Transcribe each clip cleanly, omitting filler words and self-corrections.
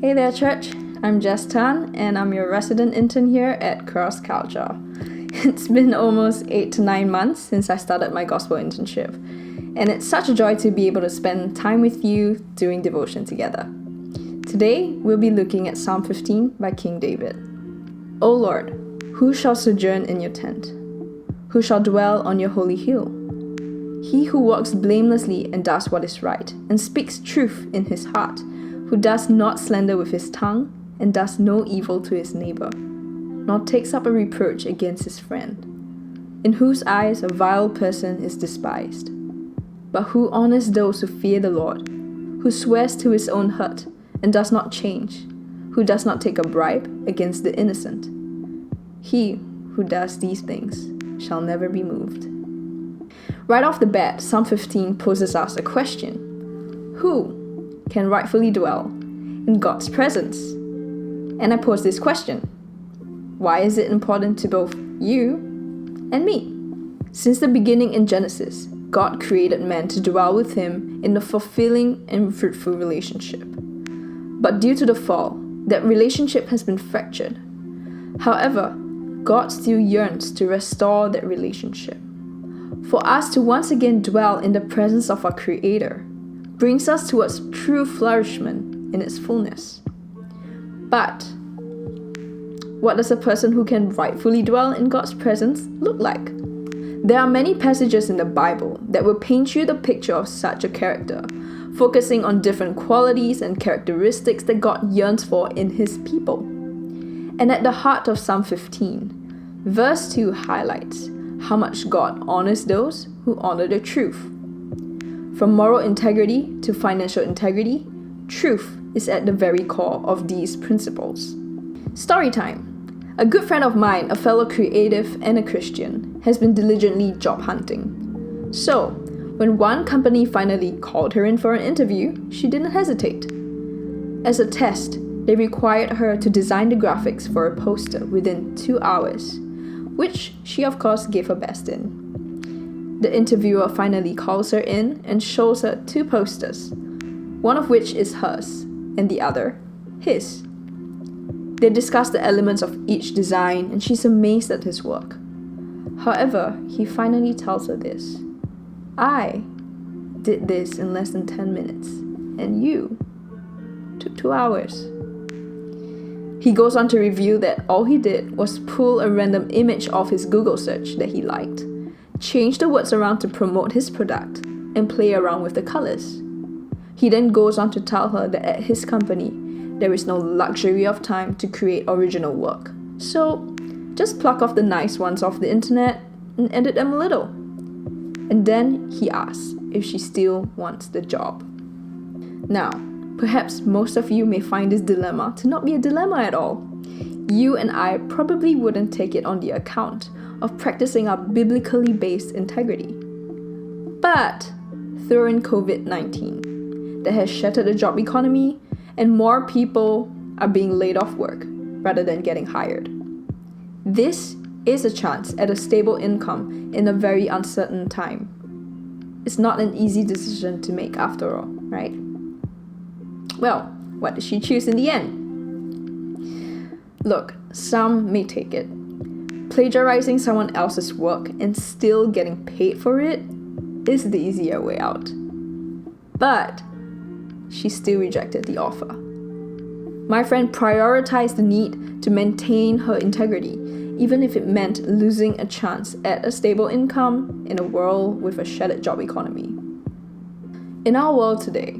Hey there, church. I'm Jess Tan, and I'm your resident intern here at CrossConnect. It's been almost 8 to 9 months since I started my gospel internship, and it's such a joy to be able to spend time with you doing devotion together. Today, we'll be looking at Psalm 15 by King David. O Lord, who shall sojourn in your tent? Who shall dwell on your holy hill? He who walks blamelessly and does what is right, and speaks truth in his heart, who does not slander with his tongue, and does no evil to his neighbor, nor takes up a reproach against his friend, in whose eyes a vile person is despised, but who honors those who fear the Lord, who swears to his own hurt, and does not change, who does not take a bribe against the innocent. He who does these things shall never be moved. Right off the bat, Psalm 15 poses us a question. Who can rightfully dwell in God's presence? And I pose this question. Why is it important to both you and me? Since the beginning in Genesis, God created man to dwell with him in a fulfilling and fruitful relationship. But due to the fall, that relationship has been fractured. However, God still yearns to restore that relationship. For us to once again dwell in the presence of our Creator brings us towards true flourishment in its fullness. But what does a person who can rightfully dwell in God's presence look like? There are many passages in the Bible that will paint you the picture of such a character, focusing on different qualities and characteristics that God yearns for in His people. And at the heart of Psalm 15, verse 2 highlights how much God honors those who honor the truth. From moral integrity to financial integrity, truth is at the very core of these principles. Story time. A good friend of mine, a fellow creative and a Christian, has been diligently job hunting. So, when one company finally called her in for an interview, she didn't hesitate. As a test, they required her to design the graphics for a poster within 2 hours, which she of course gave her best in. The interviewer finally calls her in and shows her 2 posters, one of which is hers and the other his. They discuss the elements of each design and she's amazed at his work. However, he finally tells her this. I did this in less than 10 minutes and you took 2 hours. He goes on to reveal that all he did was pull a random image off his Google search that he liked, change the words around to promote his product, and play around with the colors. He then goes on to tell her that at his company, there is no luxury of time to create original work. So, just pluck off the nice ones off the internet and edit them a little. And then he asks if she still wants the job. Now, perhaps most of you may find this dilemma to not be a dilemma at all. You and I probably wouldn't take it on the account of practicing our biblically based integrity. But throw in COVID-19 that has shattered the job economy and more people are being laid off work rather than getting hired. This is a chance at a stable income in a very uncertain time. It's not an easy decision to make after all, right? Well, what did she choose in the end? Look, some may take it. Plagiarizing someone else's work and still getting paid for it is the easier way out. But she still rejected the offer. My friend prioritized the need to maintain her integrity, even if it meant losing a chance at a stable income in a world with a shattered job economy. In our world today,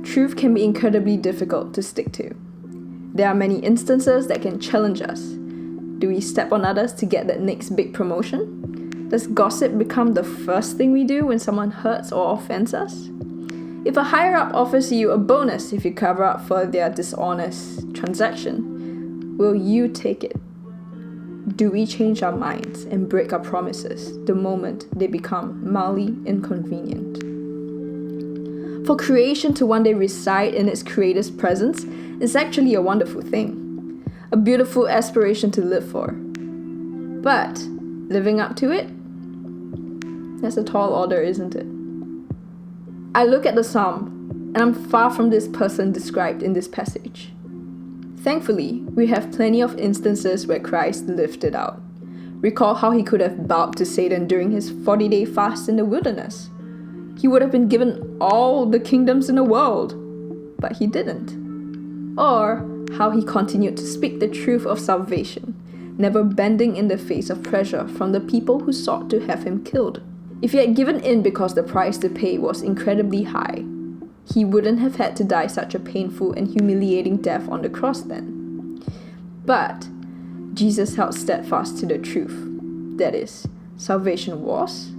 truth can be incredibly difficult to stick to. There are many instances that can challenge us. Do we step on others to get that next big promotion? Does gossip become the first thing we do when someone hurts or offends us? If a higher-up offers you a bonus if you cover up for their dishonest transaction, will you take it? Do we change our minds and break our promises the moment they become mildly inconvenient? For creation to one day reside in its Creator's presence is actually a wonderful thing, a beautiful aspiration to live for. But living up to it? That's a tall order, isn't it? I look at the psalm, and I'm far from this person described in this passage. Thankfully, we have plenty of instances where Christ lived it out. Recall how he could have bowed to Satan during his 40-day fast in the wilderness. He would have been given all the kingdoms in the world, but he didn't. Or how he continued to speak the truth of salvation, never bending in the face of pressure from the people who sought to have him killed. If he had given in because the price to pay was incredibly high, he wouldn't have had to die such a painful and humiliating death on the cross then. But Jesus held steadfast to the truth. That is, salvation was,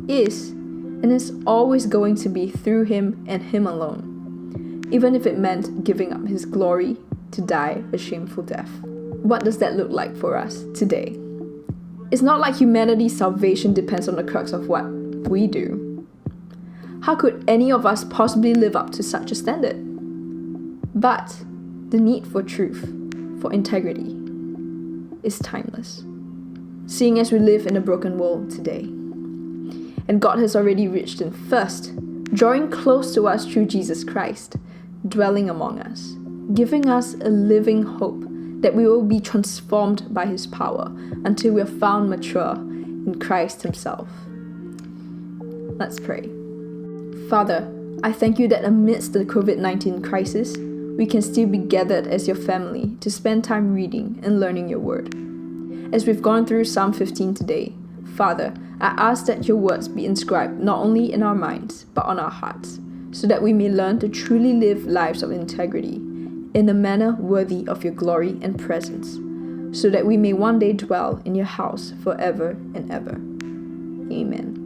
is, and is always going to be through him and him alone, even if it meant giving up his glory to die a shameful death. What does that look like for us today? It's not like humanity's salvation depends on the crux of what we do. How could any of us possibly live up to such a standard? But the need for truth, for integrity, is timeless, seeing as we live in a broken world today. And God has already reached in first, drawing close to us through Jesus Christ, dwelling among us, giving us a living hope that we will be transformed by his power until we are found mature in Christ himself. Let's pray. Father, I thank you that amidst the COVID-19 crisis, we can still be gathered as your family to spend time reading and learning your word. As we've gone through Psalm 15 today, Father, I ask that your words be inscribed not only in our minds, but on our hearts, so that we may learn to truly live lives of integrity in a manner worthy of your glory and presence, so that we may one day dwell in your house forever and ever. Amen.